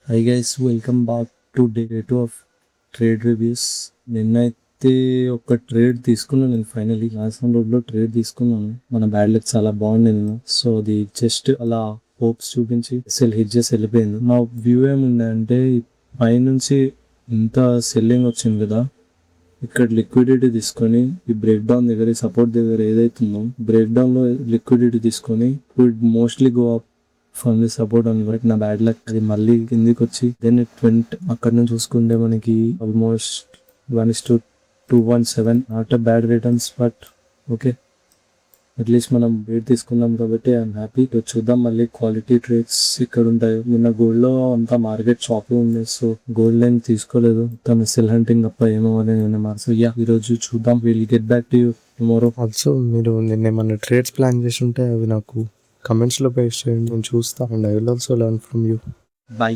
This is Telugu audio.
Hi guys, welcome back to day 2 of trade reviews. నిన్నైతే ఒక ట్రేడ్ తీసుకున్నాను నేను. ఫైనలీ లాస్ట్ రోడ్లో ట్రేడ్ తీసుకున్నాను. మన బ్యాడ్ లక్ చాలా బాగుంది నిన్న. సో అది జస్ట్ అలా హోప్స్ చూపించి హిట్ చేసి వెళ్ళిపోయింది. నా వ్యూ ఏముందంటే, పైనుంచి ఇంత సెల్లింగ్ వచ్చింది కదా, ఇక్కడ లిక్విడిటీ తీసుకొని ఈ బ్రేక్ డౌన్ దగ్గర, సపోర్ట్ దగ్గర ఏదైతుందో బ్రేక్ డౌన్ లో లిక్విడిటీ తీసుకొని mostly go up from the support అని. బట్ నా బ్యాడ్ లక్ అది మళ్ళీ కిందికి వచ్చి దెన్ ఇట్ వెంట్. అక్కడ నుంచి చూసుకుంటే మనకి almost 1:2.7. Not a bad returns, but okay, at least మనం వెయిట్ తీసుకుందాం కాబట్టి ఐఎమ్ హ్యాపీ. చూద్దాం మళ్ళీ క్వాలిటీ ట్రేడ్స్ ఇక్కడ ఉంటాయి. నిన్న గోల్డ్ లో అంతా మార్కెట్ షాప్ ఉంది, సో గోల్డ్ లైన్ తీసుకోలేదు. తన సెల్ హంటింగ్ తప్ప ఏమో అని. సో యా, ఈ రోజు చూద్దాం. Will get back to you tomorrow. Also మీరు నిన్న ఏమన్నా ట్రేడ్స్ ప్లాన్ చేసి ఉంటే అవి నాకు కమెంట్స్ లో పేస్ట్ చేయండి, నేను చూస్తా. And I will also learn from you. By.